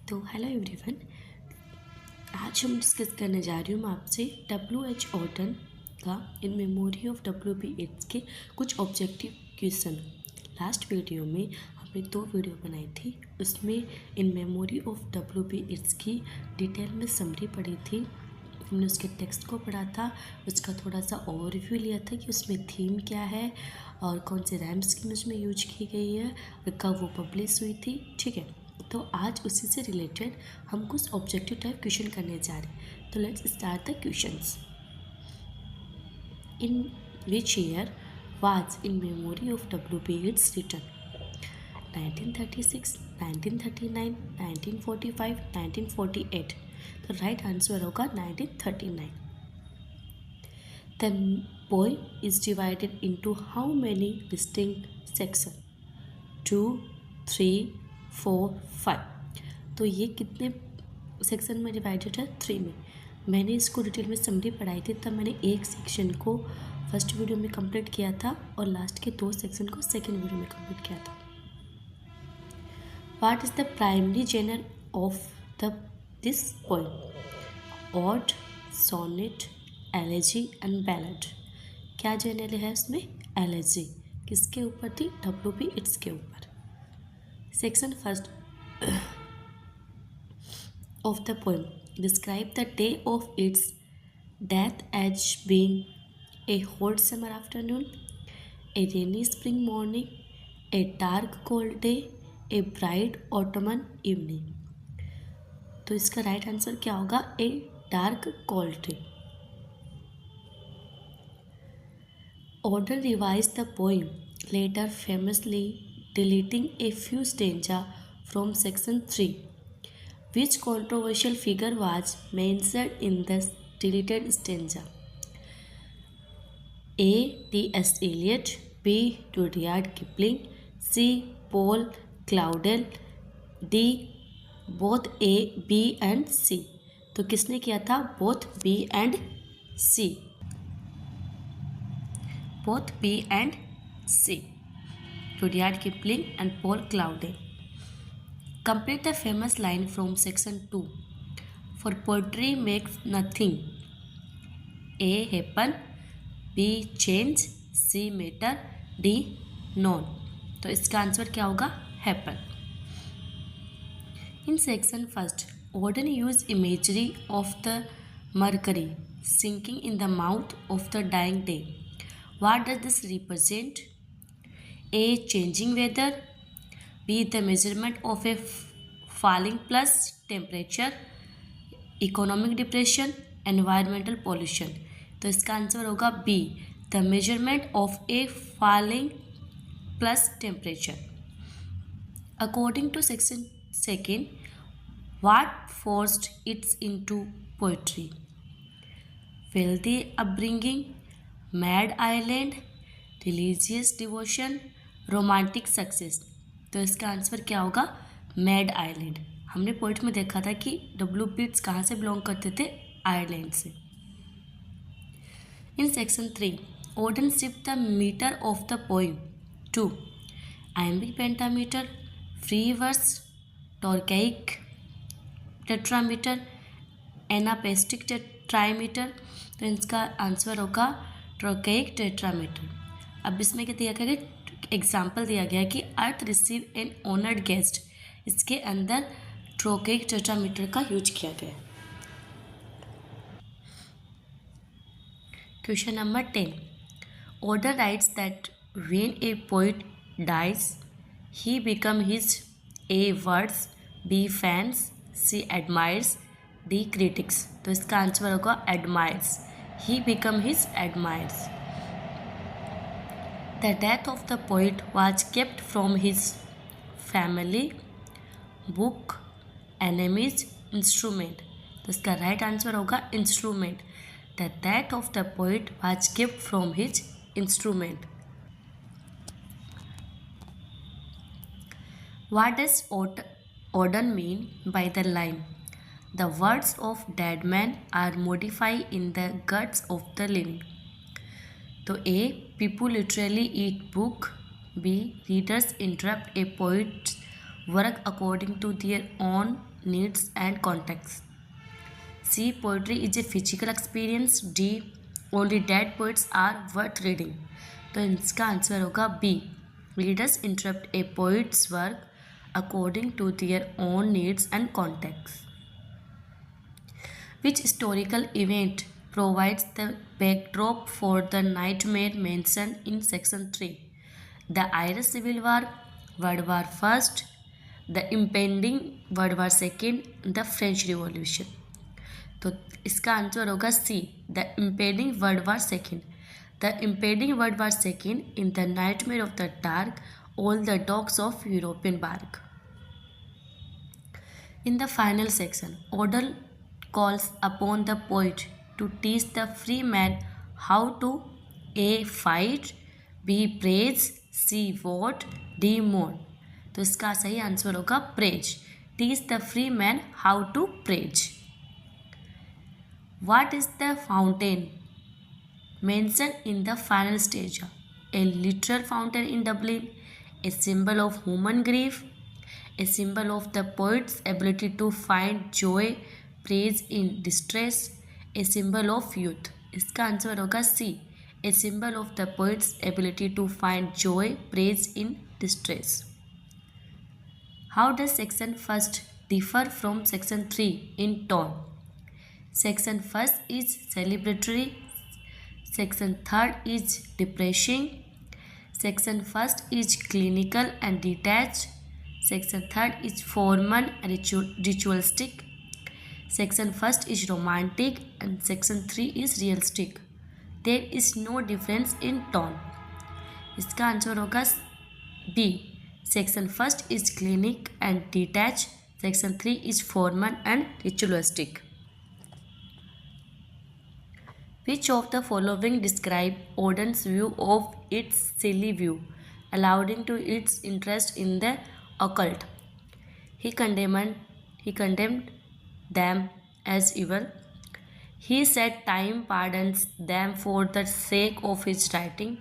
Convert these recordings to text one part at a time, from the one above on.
तो hello everyone, आज हम डिस्कस करने जा रही हूँ मैं आपसे W.H. ऑर्टन का इन मेमोरी ऑफ W.B. येट्स के कुछ ऑब्जेक्टिव क्वेश्चन। लास्ट वीडियो में हमने 2 वीडियो बनाई थी, उसमें इन मेमोरी ऑफ W.B. येट्स की डिटेल में समरी पढ़ी थी। हमने उसके टेक्स्ट को पढ़ा था, उसका थोड़ा सा ओवरव्यू लिया था कि उसमें थीम क्या है और कौन से रैम स्कीम उसमें यूज की गई है और कब वो पब्लिश हुई थी। ठीक है, तो आज उसी से रिलेटेड हम कुछ ऑब्जेक्टिव टाइप क्वेश्चन करने जा रहे हैं। तो let's start the questions. In which year was in memory of W.B. Yeats written? 1936, 1939, 1945, 1948। तो राइट आंसर होगा 1939। The poem is divided into how many distinct sections? 2, 3, 4, 5। तो ये कितने सेक्शन में डिवाइडेड है? 3 में। मैंने इसको डिटेल में समरी पढ़ाई थी, तब मैंने एक सेक्शन को फर्स्ट वीडियो में कंप्लीट किया था और लास्ट के 2 सेक्शन को सेकेंड वीडियो में कंप्लीट किया था। What is the primary genre of this poem? Ode, sonnet, elegy and ballad। क्या जेनर है इसमें? एलेजी। किसके ऊपर थी? W.B. येट्स के ऊपर। Section first of the poem describe the day of its death as being a hot summer afternoon, a rainy spring morning, a dark cold day, a bright autumn evening। तो इसका right answer क्या होगा? A dark cold day. Auden revised the poem later, famously deleting a few stanzas from section 3. Which controversial figure was mentioned in the deleted stanza? A. T.S. Eliot, B. Rudyard Kipling, C. Paul Claudel, D. both A, B and C। तो किसने किया था? both B and C। both B and C, Rudyard Kipling and Paul Claudel। Complete the famous line from section 2. For poetry makes nothing A happen, B change, C matter, D known। तो इसका answer क्या होगा? happen। In section first, Auden used imagery of the mercury sinking in the mouth of the dying day। What does this represent? A. Changing weather, B. The measurement of a falling plus temperature, economic depression, environmental pollution। तो इसका answer होगा B, the measurement of a falling plus temperature। According to section second, what forced it into poetry? Wealthy upbringing, mad island, religious devotion, romantic success. तो इसका answer क्या होगा? Mad island. हमने point में देखा था कि W.B. येट्स कहाँ से बिलोंग करते थे? आयरलैंड से। In section 3, Auden shift the metre of the poem to iambic pentameter, free verse, trochaic tetrameter, anapestic trimeter. तो इसका आंसर होगा ट्रोकेइक टेट्रामीटर। अब इसमें क्या दिया गया? एग्जाम्पल दिया गया कि earth receive an honoured guest, इसके अंदर ट्रोकेइक टेट्रामीटर का यूज किया गया। Question number 10। Auden writes that when a poet dies he become his A words, B fans, C admirers, D critics. तो इसका आंसर होगा admirers. He became his admirers। The death of the poet was kept from his family, book, enemies, instrument। तो इसका right answer होगा instrument. The death of the poet was kept from his instrument। What does Auden mean by the line the words of dead men are modified in the guts of the living? तो A. people literally eat book, B. readers interrupt a poet's work according to their own needs and context. C. Poetry is a physical experience. D. Only dead poets are worth reading. तो इसका answer होगा B. Readers interrupt a poet's work according to their own needs and context. Which historical event provides the backdrop for the nightmare mentioned in section 3? The Irish Civil War, World War I, the impending World War II, the French Revolution. तो इसका answer होगा सी, the impending World War II. The impending World War II in the nightmare of the dark, all the dogs of European bark. In the final section, Odell calls upon the poet to teach the free man how to A. fight, B. praise, C. vote, D. mourn. तो इसका सही answer होगा praise. Teach the free man how to praise. What is the fountain mentioned in the final stage? A literal fountain in Dublin, a symbol of human grief, a symbol of the poet's ability to find joy, praise in distress, a symbol of youth. इसका answer होगा सी, a symbol of the poet's ability to find joy, praise in distress. How does section first differ from section 3 in tone? Section first is celebratory, section third is depressing, section first is clinical and detached, section third is formal and ritualistic, section first is romantic and section 3 is realistic. There is no difference in tone. इसका answer होगा B, section first is clinic and detached, section 3 is formal and ritualistic. Which of the following describe Auden's view of its silly view, alluding to its interest in the occult? He condemned them as evil. He said time pardons them for the sake of his writing.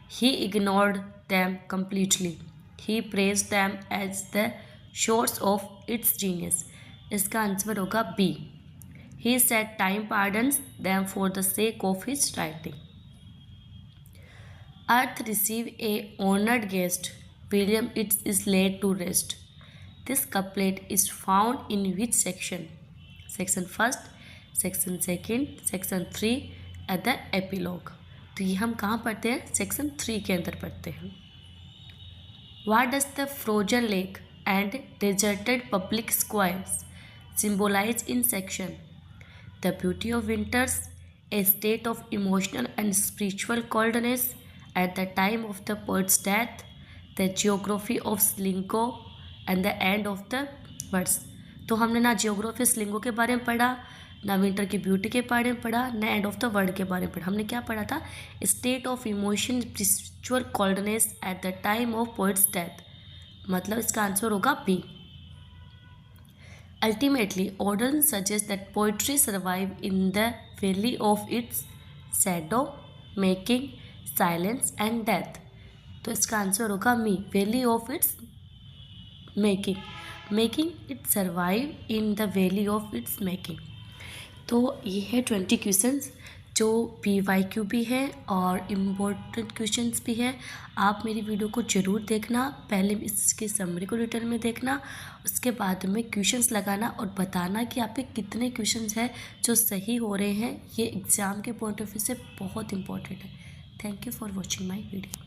He ignored them completely. He praised them as the source of its genius. इसका answer होगा B. He said time pardons them for the sake of his writing. Earth received a honored guest. William is laid to rest. This couplet is found in which section? Section first, section second, section 3 at the epilogue. तो ये हम कहाँ पढ़ते हैं? Section 3 के अंदर पढ़ते हैं. What does the frozen lake and deserted public squares symbolize in section? The beauty of winters, a state of emotional and spiritual coldness at the time of the poet's death, the geography of Sligo and the end of the words. तो हमने ना geography स्लिंगो के बारे में पढ़ा, ना winter की beauty के बारे में पढ़ा, ना एंड ऑफ द वर्ल्ड के बारे में पढ़ा. हमने क्या पढ़ा था? State of emotion spiritual coldness at the time of poet's death. मतलब इसका आंसर होगा B. Ultimately Auden suggests that poetry survive in the valley of its shadow, making, silence and death. तो इसका आंसर होगा मी, valley of its making it survive in the valley of its making. तो ये है 20 questions जो PYQ भी है और इम्पोर्टेंट क्वेश्चंस भी है. आप मेरी वीडियो को ज़रूर देखना, पहले इसकी समरी को डिटेल में देखना, उसके बाद में क्वेश्चंस लगाना और बताना कि आपके कितने क्वेश्चंस हैं जो सही हो रहे हैं. ये एग्ज़ाम के पॉइंट ऑफ व्यू से बहुत इंपॉर्टेंट है. Thank you for watching my video.